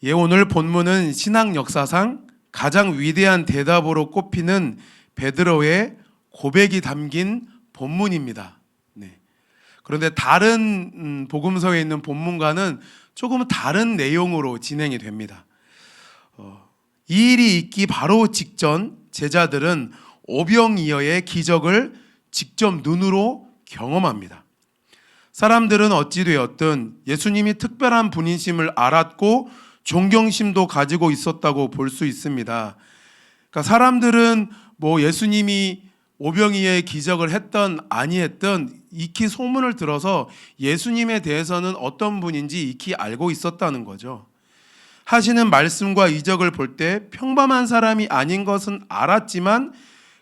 예, 오늘 본문은 신학 역사상 가장 위대한 대답으로 꼽히는 베드로의 고백이 담긴 본문입니다. 네. 그런데 다른 복음서에 있는 본문과는 조금 다른 내용으로 진행이 됩니다. 이 일이 있기 바로 직전 제자들은 오병이어의 기적을 직접 눈으로 경험합니다. 사람들은 어찌되었든 예수님이 특별한 분이심을 알았고 존경심도 가지고 있었다고 볼 수 있습니다. 그러니까 사람들은 예수님이 오병이어의 기적을 했던 아니했던 익히 소문을 들어서 예수님에 대해서는 어떤 분인지 익히 알고 있었다는 거죠. 하시는 말씀과 이적을 볼 때 평범한 사람이 아닌 것은 알았지만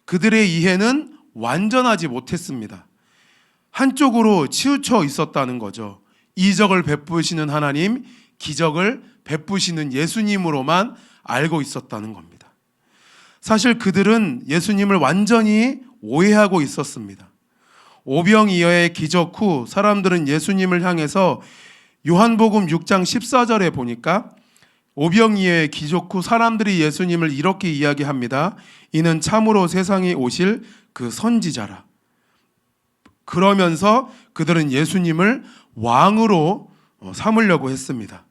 그들의 이해는 완전하지 못했습니다. 한쪽으로 치우쳐 있었다는 거죠. 이적을 베푸시는 하나님, 기적을 베푸시는 예수님으로만 알고 있었다는 겁니다. 사실 그들은 예수님을 완전히 오해하고 있었습니다. 오병이어의 기적 후 사람들은 예수님을 향해서 요한복음 6장 14절에 보니까 오병이어의 기적 후 사람들이 예수님을 이렇게 이야기합니다. 이는 참으로 세상에 오실 그 선지자라. 그러면서 그들은 예수님을 왕으로 삼으려고 했습니다.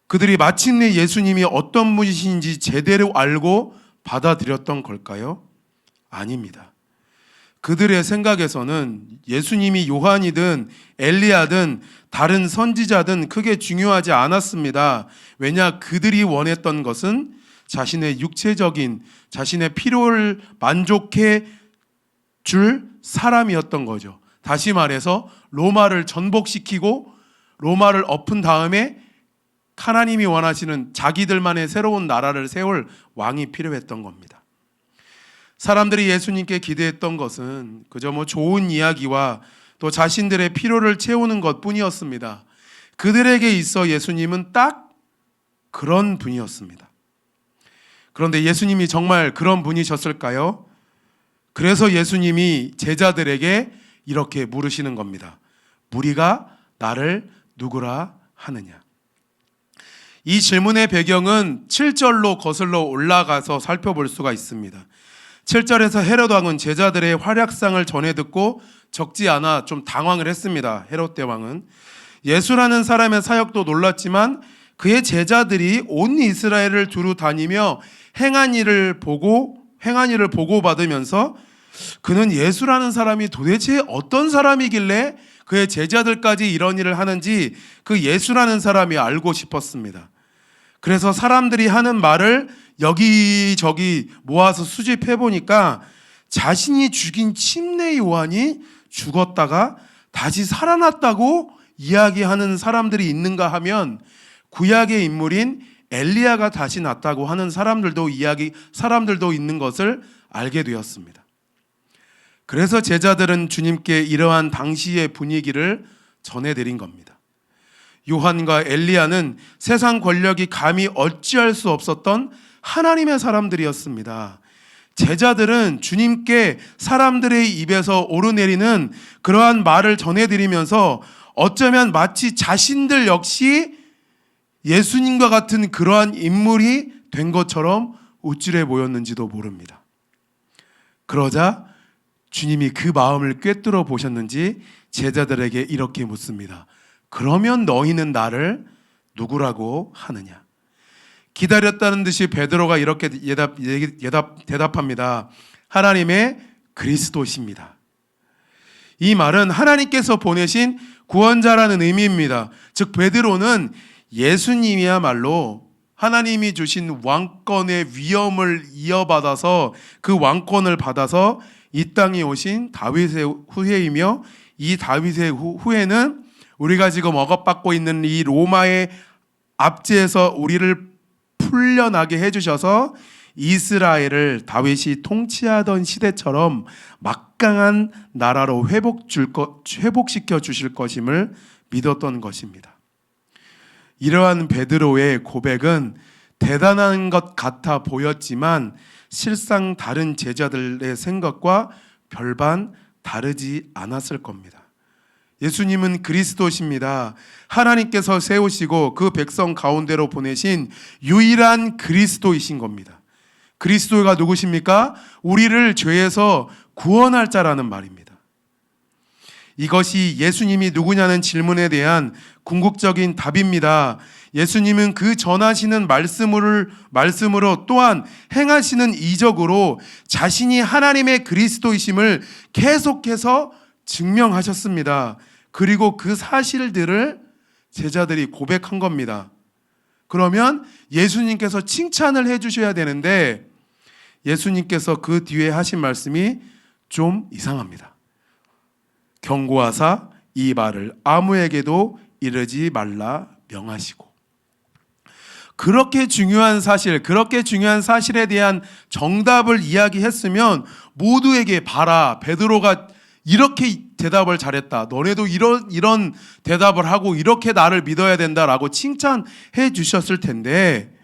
그들이 마침내 예수님이 어떤 분이신지 제대로 알고 받아들였던 걸까요? 아닙니다. 그들의 생각에서는 예수님이 요한이든 엘리야든 다른 선지자든 크게 중요하지 않았습니다. 왜냐, 그들이 원했던 것은 자신의 육체적인 자신의 필요를 만족해 줄 사람이었던 거죠. 다시 말해서 로마를 전복시키고 로마를 엎은 다음에 하나님이 원하시는 자기들만의 새로운 나라를 세울 왕이 필요했던 겁니다. 사람들이 예수님께 기대했던 것은 그저 좋은 이야기와 또 자신들의 필요를 채우는 것뿐이었습니다. 그들에게 있어 예수님은 딱 그런 분이었습니다. 그런데 예수님이 정말 그런 분이셨을까요? 그래서 예수님이 제자들에게 이렇게 물으시는 겁니다. 무리가 나를 누구라 하느냐? 이 질문의 배경은 7절로 거슬러 올라가서 살펴볼 수가 있습니다. 7절에서 헤롯 왕은 제자들의 활약상을 전해 듣고 적지 않아 좀 당황을 했습니다. 헤롯 대왕은 예수라는 사람의 사역도 놀랐지만 그의 제자들이 온 이스라엘을 두루 다니며 행한 일을 보고받으면서 그는 예수라는 사람이 도대체 어떤 사람이길래 그의 제자들까지 이런 일을 하는지 그 예수라는 사람이 알고 싶었습니다. 그래서 사람들이 하는 말을 여기저기 모아서 수집해 보니까 자신이 죽인 침례 요한이 죽었다가 다시 살아났다고 이야기하는 사람들이 있는가 하면 구약의 인물인 엘리야가 다시 났다고 하는 사람들도 있는 것을 알게 되었습니다. 그래서 제자들은 주님께 이러한 당시의 분위기를 전해드린 겁니다. 요한과 엘리야는 세상 권력이 감히 어찌할 수 없었던 하나님의 사람들이었습니다. 제자들은 주님께 사람들의 입에서 오르내리는 그러한 말을 전해드리면서 어쩌면 마치 자신들 역시 예수님과 같은 그러한 인물이 된 것처럼 우쭐해 보였는지도 모릅니다. 그러자 주님이 그 마음을 꿰뚫어 보셨는지 제자들에게 이렇게 묻습니다. 그러면 너희는 나를 누구라고 하느냐? 기다렸다는 듯이 베드로가 이렇게 대답합니다. 하나님의 그리스도십니다. 이 말은 하나님께서 보내신 구원자라는 의미입니다. 즉 베드로는 예수님이야말로 하나님이 주신 왕권의 위엄을 이어받아서 그 왕권을 받아서 이 땅에 오신 다윗의 후예이며 이 다윗의 후예는 우리가 지금 억압받고 있는 이 로마의 압제에서 우리를 풀려나게 해주셔서 이스라엘을 다윗이 통치하던 시대처럼 막강한 나라로 회복시켜 주실 것임을 믿었던 것입니다. 이러한 베드로의 고백은 대단한 것 같아 보였지만 실상 다른 제자들의 생각과 별반 다르지 않았을 겁니다. 예수님은 그리스도십니다. 하나님께서 세우시고 그 백성 가운데로 보내신 유일한 그리스도이신 겁니다. 그리스도가 누구십니까? 우리를 죄에서 구원할 자라는 말입니다. 이것이 예수님이 누구냐는 질문에 대한 궁극적인 답입니다. 예수님은 그 전하시는 말씀으로 또한 행하시는 이적으로 자신이 하나님의 그리스도이심을 계속해서 증명하셨습니다. 그리고 그 사실들을 제자들이 고백한 겁니다. 그러면 예수님께서 칭찬을 해주셔야 되는데 예수님께서 그 뒤에 하신 말씀이 좀 이상합니다. 경고하사 이 말을 아무에게도 이르지 말라 명하시고, 그렇게 중요한 사실에 대한 정답을 이야기했으면 모두에게 봐라, 베드로가 이렇게 대답을 잘했다, 너네도 이런 대답을 하고 이렇게 나를 믿어야 된다라고 칭찬해 주셨을 텐데,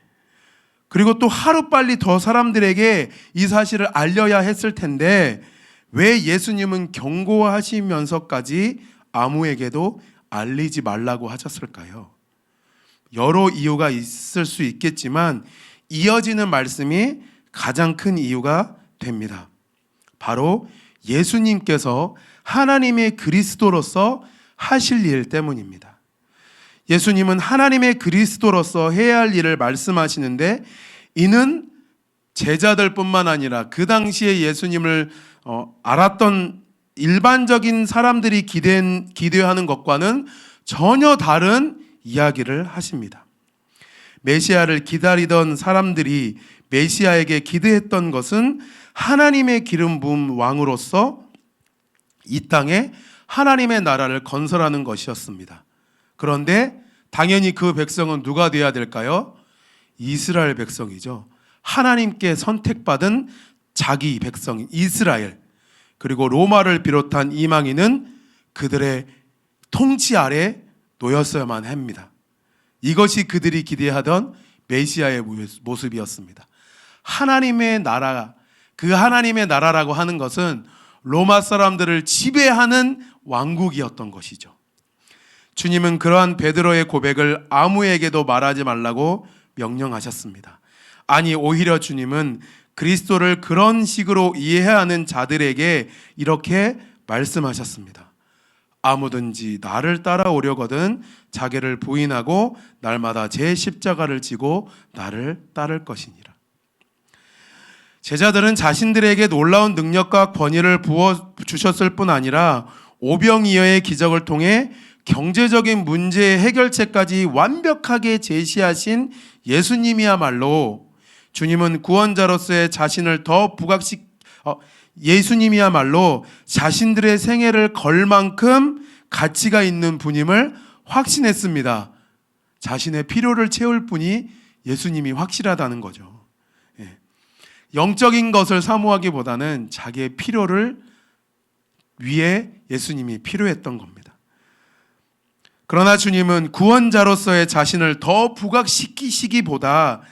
그리고 또 하루빨리 더 사람들에게 이 사실을 알려야 했을 텐데 왜 예수님은 경고하시면서까지 아무에게도 알리지 말라고 하셨을까요? 여러 이유가 있을 수 있겠지만 이어지는 말씀이 가장 큰 이유가 됩니다. 바로 예수님께서 하나님의 그리스도로서 하실 일 때문입니다. 예수님은 하나님의 그리스도로서 해야 할 일을 말씀하시는데 이는 제자들뿐만 아니라 그 당시에 예수님을 알았던 일반적인 사람들이 기대하는 것과는 전혀 다른 이야기를 하십니다. 메시아를 기다리던 사람들이 메시아에게 기대했던 것은 하나님의 기름 부은 왕으로서 이 땅에 하나님의 나라를 건설하는 것이었습니다. 그런데 당연히 그 백성은 누가 되어야 될까요? 이스라엘 백성이죠. 하나님께 선택받은 자기 백성인 이스라엘, 그리고 로마를 비롯한 이방인은 그들의 통치 아래 놓였어야만 합니다. 이것이 그들이 기대하던 메시아의 모습이었습니다. 하나님의 나라, 그 하나님의 나라라고 하는 것은 로마 사람들을 지배하는 왕국이었던 것이죠. 주님은 그러한 베드로의 고백을 아무에게도 말하지 말라고 명령하셨습니다. 아니, 오히려 주님은 그리스도를 그런 식으로 이해하는 자들에게 이렇게 말씀하셨습니다. 아무든지 나를 따라오려거든 자기를 부인하고 날마다 제 십자가를 지고 나를 따를 것이니라. 제자들은 자신들에게 놀라운 능력과 권위를 부어주셨을 뿐 아니라 오병이어의 기적을 통해 경제적인 문제의 해결책까지 완벽하게 제시하신 예수님이야말로 주님은 구원자로서의 자신을 더 예수님이야말로 자신들의 생애를 걸 만큼 가치가 있는 분임을 확신했습니다. 자신의 필요를 채울 분이 예수님이 확실하다는 거죠. 영적인 것을 사모하기보다는 자기의 필요를 위해 예수님이 필요했던 겁니다. 그러나 주님은 구원자로서의 자신을 더 부각시키시기보다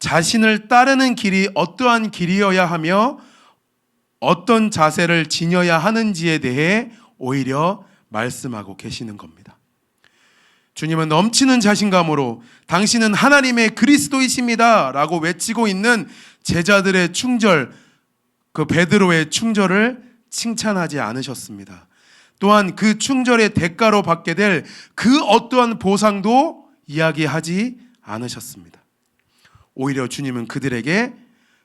자신을 따르는 길이 어떠한 길이어야 하며 어떤 자세를 지녀야 하는지에 대해 오히려 말씀하고 계시는 겁니다. 주님은 넘치는 자신감으로 당신은 하나님의 그리스도이십니다 라고 외치고 있는 제자들의 충절, 그 베드로의 충절을 칭찬하지 않으셨습니다. 또한 그 충절의 대가로 받게 될 그 어떠한 보상도 이야기하지 않으셨습니다. 오히려 주님은 그들에게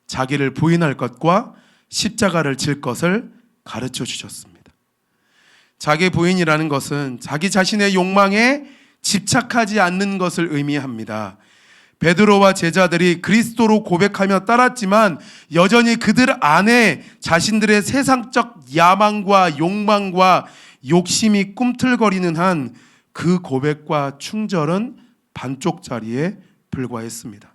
자기를 부인할 것과 십자가를 질 것을 가르쳐 주셨습니다. 자기 부인이라는 것은 자기 자신의 욕망에 집착하지 않는 것을 의미합니다. 베드로와 제자들이 그리스도로 고백하며 따랐지만 여전히 그들 안에 자신들의 세상적 야망과 욕망과 욕심이 꿈틀거리는 한 그 고백과 충절은 반쪽짜리에 불과했습니다.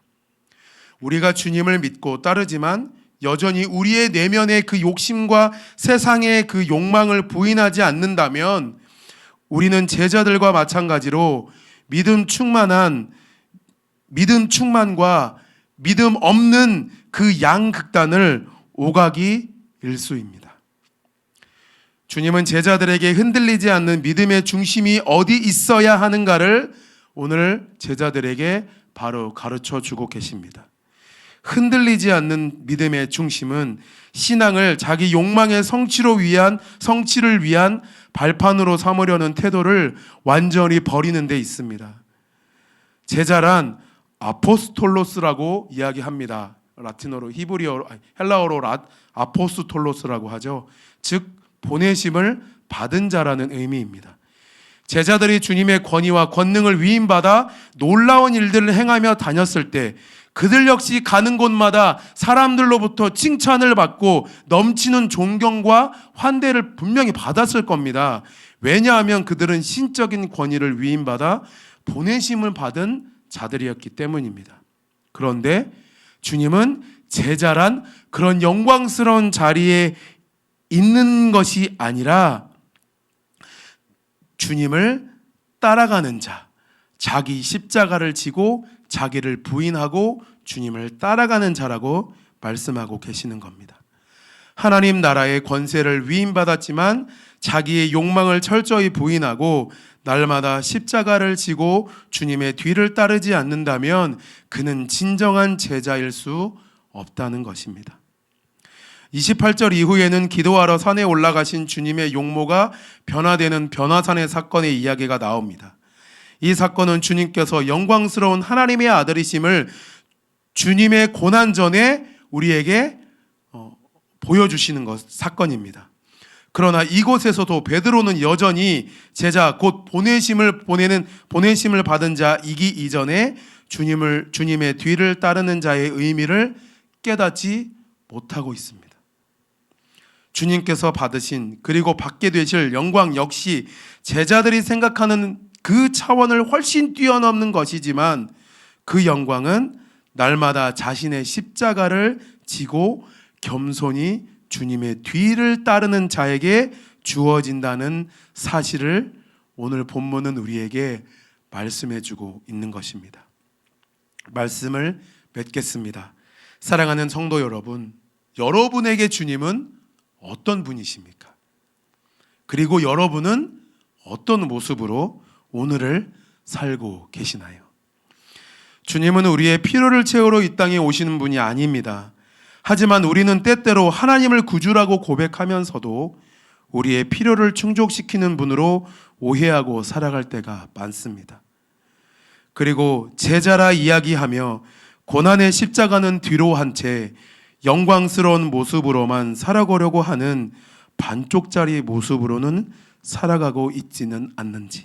우리가 주님을 믿고 따르지만 여전히 우리의 내면의 그 욕심과 세상의 그 욕망을 부인하지 않는다면 우리는 제자들과 마찬가지로 믿음 충만과 믿음 없는 그 양극단을 오가기 일수입니다. 주님은 제자들에게 흔들리지 않는 믿음의 중심이 어디 있어야 하는가를 오늘 제자들에게 바로 가르쳐 주고 계십니다. 흔들리지 않는 믿음의 중심은 신앙을 자기 욕망의 성취를 위한 발판으로 삼으려는 태도를 완전히 버리는 데 있습니다. 제자란 아포스톨로스라고 이야기합니다. 라틴어로 헬라어로 아포스톨로스라고 하죠. 즉 보내심을 받은 자라는 의미입니다. 제자들이 주님의 권위와 권능을 위임받아 놀라운 일들을 행하며 다녔을 때 그들 역시 가는 곳마다 사람들로부터 칭찬을 받고 넘치는 존경과 환대를 분명히 받았을 겁니다. 왜냐하면 그들은 신적인 권위를 위임받아 보내심을 받은 자들이었기 때문입니다. 그런데 주님은 제자란 그런 영광스러운 자리에 있는 것이 아니라 주님을 따라가는 자, 자기 십자가를 지고 자기를 부인하고 주님을 따라가는 자라고 말씀하고 계시는 겁니다. 하나님 나라의 권세를 위임받았지만 자기의 욕망을 철저히 부인하고 날마다 십자가를 지고 주님의 뒤를 따르지 않는다면 그는 진정한 제자일 수 없다는 것입니다. 28절 이후에는 기도하러 산에 올라가신 주님의 용모가 변화되는 변화산의 사건의 이야기가 나옵니다. 이 사건은 주님께서 영광스러운 하나님의 아들이심을 주님의 고난 전에 우리에게 보여주시는 사건입니다. 그러나 이곳에서도 베드로는 여전히 제자 곧 보내심을 받은 자이기 이전에 주님의 뒤를 따르는 자의 의미를 깨닫지 못하고 있습니다. 주님께서 받으신 그리고 받게 되실 영광 역시 제자들이 생각하는 그 차원을 훨씬 뛰어넘는 것이지만 그 영광은 날마다 자신의 십자가를 지고 겸손히 주님의 뒤를 따르는 자에게 주어진다는 사실을 오늘 본문은 우리에게 말씀해주고 있는 것입니다. 말씀을 맺겠습니다. 사랑하는 성도 여러분, 여러분에게 주님은 어떤 분이십니까? 그리고 여러분은 어떤 모습으로 오늘을 살고 계시나요? 주님은 우리의 필요를 채우러 이 땅에 오시는 분이 아닙니다. 하지만 우리는 때때로 하나님을 구주라고 고백하면서도 우리의 필요를 충족시키는 분으로 오해하고 살아갈 때가 많습니다. 그리고 제자라 이야기하며 고난의 십자가는 뒤로 한 채 영광스러운 모습으로만 살아가려고 하는 반쪽짜리 모습으로는 살아가고 있지는 않는지,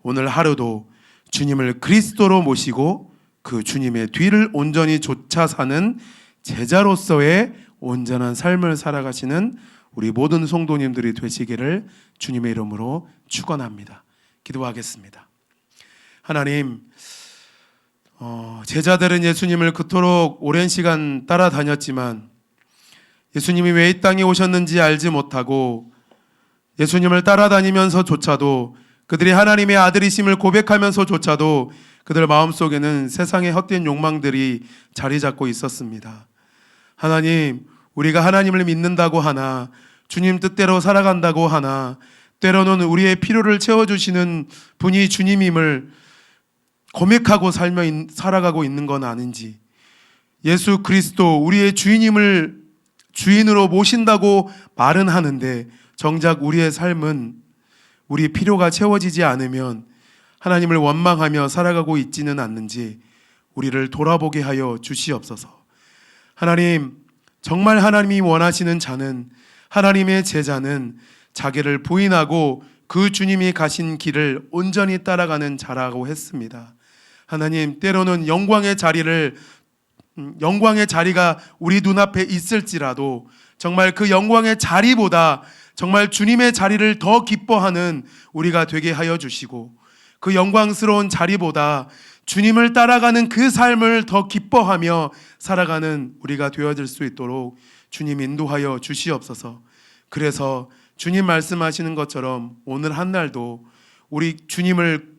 오늘 하루도 주님을 그리스도로 모시고 그 주님의 뒤를 온전히 쫓아 사는 제자로서의 온전한 삶을 살아가시는 우리 모든 성도님들이 되시기를 주님의 이름으로 축원합니다. 기도하겠습니다. 하나님, 제자들은 예수님을 그토록 오랜 시간 따라다녔지만 예수님이 왜 이 땅에 오셨는지 알지 못하고 예수님을 따라다니면서조차도 그들이 하나님의 아들이심을 고백하면서조차도 그들 마음속에는 세상의 헛된 욕망들이 자리 잡고 있었습니다. 하나님, 우리가 하나님을 믿는다고 하나 주님 뜻대로 살아간다고 하나 때로는 우리의 필요를 채워주시는 분이 주님임을 고백하고 살아가고 있는 건 아닌지, 예수 그리스도 우리의 주인임을 주인으로 모신다고 말은 하는데 정작 우리의 삶은 우리 필요가 채워지지 않으면 하나님을 원망하며 살아가고 있지는 않는지 우리를 돌아보게 하여 주시옵소서. 하나님, 정말 하나님이 원하시는 자는, 하나님의 제자는 자기를 부인하고 그 주님이 가신 길을 온전히 따라가는 자라고 했습니다. 하나님, 때로는 영광의 자리가 우리 눈앞에 있을지라도 정말 그 영광의 자리보다 정말 주님의 자리를 더 기뻐하는 우리가 되게 하여 주시고, 그 영광스러운 자리보다 주님을 따라가는 그 삶을 더 기뻐하며 살아가는 우리가 되어질 수 있도록 주님 인도하여 주시옵소서. 그래서 주님 말씀하시는 것처럼 오늘 한 날도 우리 주님을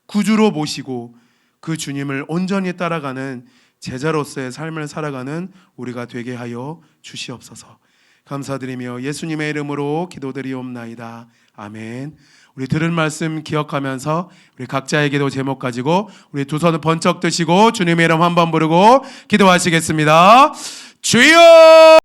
구주로 모시고 그 주님을 온전히 따라가는 제자로서의 삶을 살아가는 우리가 되게 하여 주시옵소서. 감사드리며 예수님의 이름으로 기도드리옵나이다. 아멘. 우리 들은 말씀 기억하면서 우리 각자의 기도 제목 가지고 우리 두 손을 번쩍 드시고 주님의 이름 한번 부르고 기도하시겠습니다. 주여!